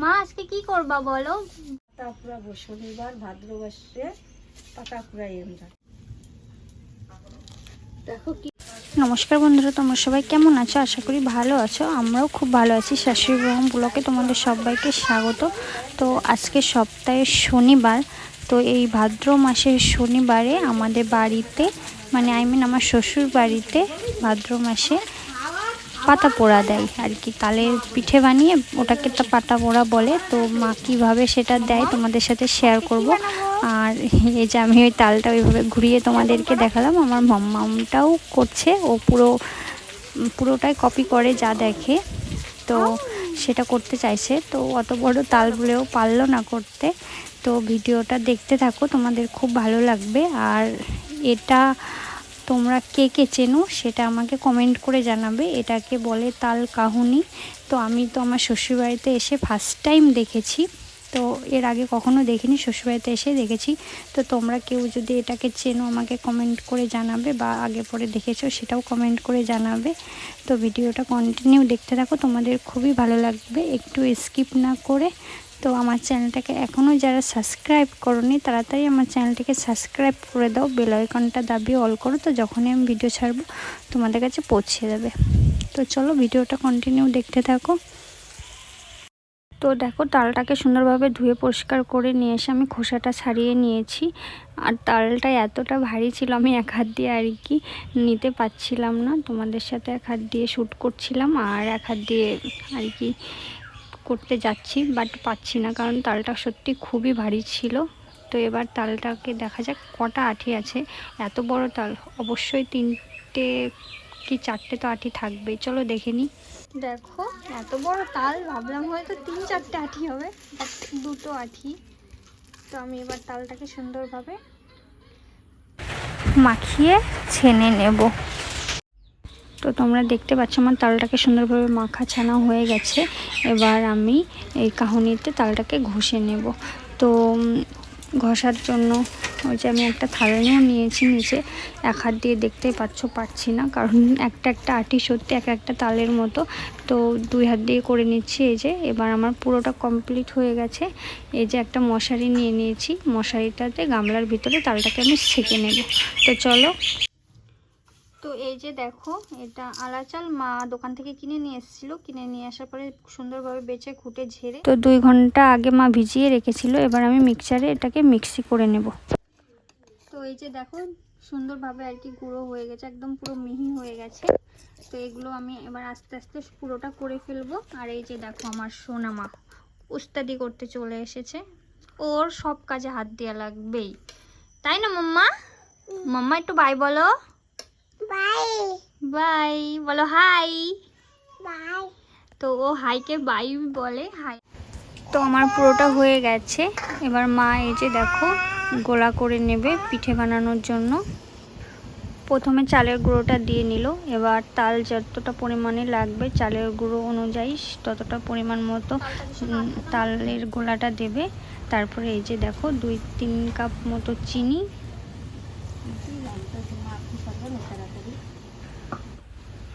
মা আজকে কি করবা বলো? পাতা কুড়াবো, শনিবার ভাদ্রমাসে পাতা কুড়াই আমরা। দেখো কি। নমস্কার বন্ধুরা, তোমরা সবাই কেমন আছো? আশা করি ভালো আছো। আমরাও খুব ভালো আছি। শাশুড়ি বৌম ব্লগে তোমাদের সবাইকে স্বাগত। তো আজকে সপ্তাহের শনিবার, তো এই ভাদ্র মাসের শনিবারে আমাদের বাড়িতে মানে আমার শ্বশুর বাড়িতে ভাদ্র মাসে পাতা পোড়া দেয় আর কি, তালের পিঠে বানিয়ে ওটাকে তো পাতা পোড়া বলে। তো মা কীভাবে সেটা দেয় তোমাদের সাথে শেয়ার করব। আর এই যে আমি ওই তালটা ওইভাবে ঘুরিয়ে তোমাদেরকে দেখালাম। আমার মাম্মামটাও করছে, ও পুরোটাই কপি করে যা দেখে, তো সেটা করতে চাইছে। তো অত বড় তাল বলেও পারলো না করতে। তো ভিডিওটা দেখতে থাকো, তোমাদের খুব ভালো লাগবে। আর এটা তোমরা কে কে চেনো সেটা আমাকে কমেন্ট করে জানাবে। এটাকে বলে তাল কাহুনি। তো আমি তো আমার শ্বশুরবাড়িতে এসে ফার্স্ট টাইম দেখেছি, তো এর আগে কখনো দেখিনি, শ্বশুরবাড়িতে এসে দেখেছি। তো তোমরা কেউ যদি এটাকে চেনো আমাকে কমেন্ট করে জানাবে, বা আগে পরে দেখেছো সেটাও কমেন্ট করে জানাবে। তো ভিডিওটা কন্টিনিউ দেখতে থাকো, তোমাদের খুবই ভালো লাগবে, একটু স্কিপ না করে। তো আমার চ্যানেলটাকে এখনও যারা সাবস্ক্রাইব করোনি তাড়াতাড়ি আমার চ্যানেলটিকে সাবস্ক্রাইব করে দাও, বেল আইকনটা দাবিয়ে অল করো, তো যখনই আমি ভিডিও ছাড়বো তোমাদের কাছে পৌঁছে যাবে। তো চলো ভিডিওটা কন্টিনিউ দেখতে থাকো। তো দেখো তালটাকে সুন্দরভাবে ধুয়ে পরিষ্কার করে নিয়ে এসে আমি খোসাটা ছাড়িয়ে নিয়েছি। আর তালটা এতটা ভারী ছিল আমি এক হাত দিয়ে আর কি নিতে পারছিলাম না, তোমাদের সাথে এক হাত দিয়ে শ্যুট করছিলাম আর এক হাত দিয়ে আর কি করতে যাচ্ছি, বাট পাচ্ছি না, কারণ তালটা সত্যি খুবই ভারী ছিল। তো এবার তালটাকে দেখা যাক কটা আঠি আছে। এত বড় তাল, অবশ্যই 3টে কি 4টে তো আঠি থাকবে, চলো দেখে নিই। দেখো এত বড় তাল, ভাবলাম হয়তো 3-4টে আঠি হবে, বাট 2টো আঠি। তো আমি এবার তালটাকে সুন্দরভাবে মাখিয়ে ছেনে নেব। তো তোমরা দেখতে পাচ্ছ আমার তালটাকে সুন্দরভাবে মাখা ছানা হয়ে গেছে। এবার আমি এই কাহুনিতে তালটাকে ঘষে নেব। তো ঘষার জন্য ওই যে আমি একটা থালানিও নিয়েছি নিচে, এক হাত দিয়ে দেখতেই পাচ্ছি না, কারণ একটা আটি সত্যি একটা তালের মতো। তো 2 হাত দিয়ে করে নিচ্ছি। এই যে এবার আমার পুরোটা কমপ্লিট হয়ে গেছে। এই যে একটা মশারি নিয়ে নিয়েছি, মশারিটাতে গামলার ভিতরে তালটাকে আমি সেঁকে নেব। তো চলো। তো এই যে দেখো, এটা আলা চাল মা দোকান থেকে কিনে নিয়ে এসেছিলো, কিনে নিয়ে আসার পরে সুন্দরভাবে বেছে খুঁটে ঝেড়ে তো 2 ঘন্টা আগে মা ভিজিয়ে রেখেছিল। এবার আমি মিক্সারে এটাকে মিক্সি করে নেব। তো এই যে দেখো সুন্দরভাবে আর কি গুঁড়ো হয়ে গেছে, একদম পুরো মিহি হয়ে গেছে। তো এগুলো আমি এবার আস্তে আস্তে পুরোটা করে ফেলবো। আর এই যে দেখো আমার সোনা মা উস্তাদি করতে চলে এসেছে, ওর সব কাজে হাত দেওয়া লাগবেই, তাই না মাম্মা? মাম্মা একটু বাই বলো। বাই বাই বলো, হাই বাই। তো ও হাইকে বাই বলে, হাই। তো আমার পুরোটা হয়ে গেছে। এবার মা এই যে দেখো গোলা করে নেবে পিঠে বানানোর জন্য। প্রথমে চালের গুঁড়োটা দিয়ে নিল, এবার তাল যতটা পরিমাণে লাগবে চালের গুঁড়ো অনুযায়ী ততটা পরিমাণ মতো তালের গোলাটা দেবে। তারপরে এই যে দেখো 2-3 কাপ মতো চিনি,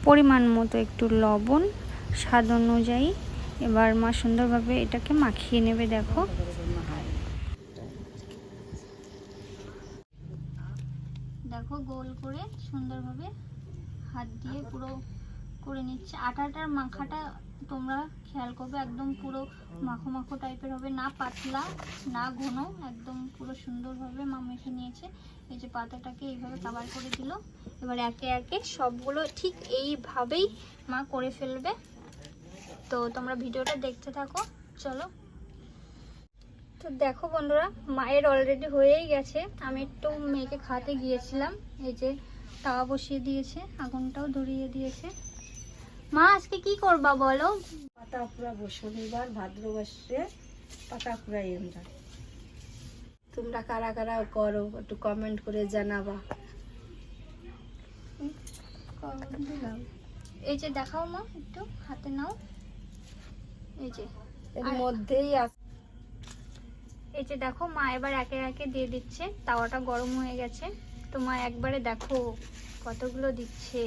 পরিমাণ মতো একটু লবণ, স্বাদ অনুযায়ী। এবার মা সুন্দরভাবে এটাকে মাখিয়ে নেবে। দেখো দেখো গোল করে সুন্দরভাবে হাত দিয়ে পুরো করে নিচ্ছে। আটাটার মাখাটা তোমরা খেয়াল করবে, একদম পুরো মাখো মাখো টাইপের হবে, না পাতলা না ঘন, একদম পুরো সুন্দরভাবে মা মেখে নিয়েছে। এই যে পাতাটাকে এইভাবে কভার করে দিল। এবার একে একে সবগুলো ঠিক এইভাবেই মা করে ফেলবে। তো তোমরা ভিডিওটা দেখতে থাকো, চলো। তো দেখো বন্ধুরা, মায়ের অলরেডি হয়েই গেছে। আমি একটু মেয়েকে খাওয়াতে গিয়েছিলাম। এই যে তাওয়া বসিয়ে দিয়েছে, আগুনটাও ধরিয়ে দিয়েছে। মা আজকে কি করবা বলো? পাতা কুড়াবো, শনিবার ভাদ্রমাসে পাতা কুড়াই আমরা। তোমরা কারা কারা করো একটু কমেন্ট করে জানাবা। এই যে দেখাও মা, একটু হাতে নাও। এই যে এর মধ্যেই এই যে দেখো মা এবার একে একে দিয়ে দিচ্ছে। তাওয়াটা গরম হয়ে গেছে। তো মা একবারে দেখো কতগুলো দিচ্ছে,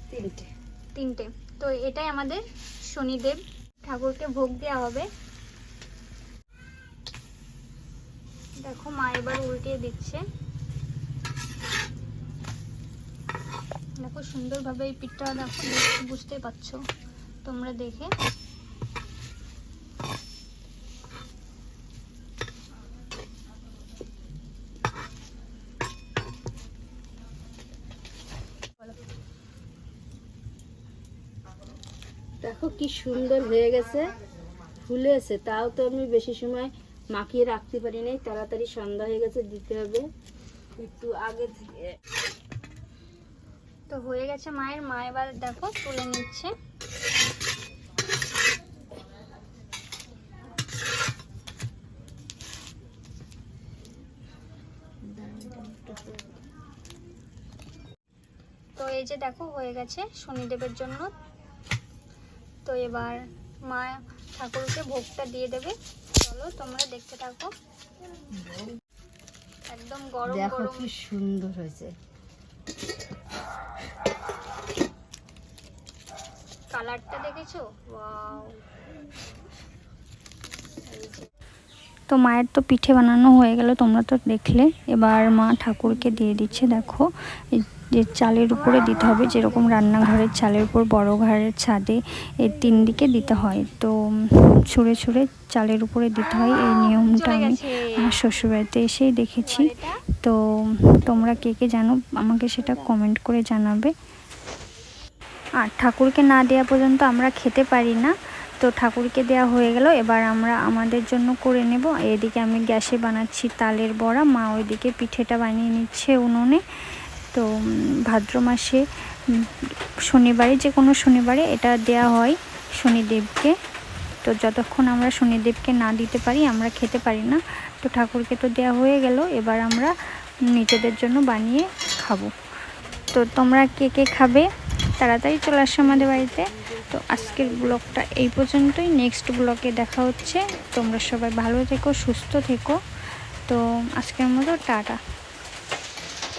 3টে। তো এটাই আমাদের শনিদেব ঠাকুরকে ভোগ দেওয়া হবে। দেখো মা এবার উল্টিয়ে দিচ্ছে। দেখো সুন্দরভাবে এই পিঠটা দেখো, বুঝতে পারছো তোমরা দেখে। দেখো কি সুন্দর হয়ে গেছে, ফুলেছে। তাও তো আমি বেশি সময় মাখিয়ে রাখতে পারি নাই, তাড়াতাড়ি সন্ধ্যা হয়ে গেছে, দিতে হবে একটু আগে থেকে। তো হয়ে গেছে মায়ের, মা এবার দেখো তুলে নিচ্ছে। তো এই যে দেখো হয়ে গেছে শনিদেবের জন্য। তো এবার মা ঠাকুরকে ভোগটা দিয়ে দেবে। চলো তোমরা দেখতে থাকো। একদম গরম দেখো গরম। কি সুন্দর হয়েছে, কালারটা দেখেছো? ওয়াও। তো মায়ের তো পিঠে বানানো হয়ে গেল, তোমরা তো দেখলে। এবার মা ঠাকুরকে দিয়ে দিচ্ছে। দেখো যে চালের উপরে দিতে হবে, যেরকম রান্নাঘরের চালের উপর বড় ঘরের ছাদে এই 3 দিকে দিতে হয়। তো ছুঁড়ে ছুঁড়ে চালের উপরে দিতে হয়। এই নিয়মটা আমি আমার শ্বশুরবাড়িতে এসেই দেখেছি। তো তোমরা কে কে জানো আমাকে সেটা কমেন্ট করে জানাবে। আর ঠাকুরকে না দেওয়া পর্যন্ত আমরা খেতে পারি না। তো ঠাকুরকে দেওয়া হয়ে গেল, এবার আমরা আমাদের জন্য করে নেব। এদিকে আমি গ্যাসে বানাচ্ছি তালের বড়া, মা ওইদিকে পিঠেটা বানিয়ে নিচ্ছে উনুনে। তো ভাদ্র মাসে শনিবারে, যে কোনো শনিবারে এটা দেয়া হয় শনিদেবকে। তো যতক্ষণ আমরা শনিদেবকে না দিতে পারি আমরা খেতে পারি না। তো ঠাকুরকে তো দেওয়া হয়ে গেল, এবার আমরা নিজেদের জন্য বানিয়ে খাবো। তো তোমরা কে কে খাবে তাড়াতাড়ি চলে আসো আমাদের বাড়িতে। তো আজকের ব্লগটা এই পর্যন্তই, নেক্সট ব্লগে দেখা হচ্ছে। তোমরা সবাই ভালো থেকো, সুস্থ থেকো। তো আজকের মতো টাটা।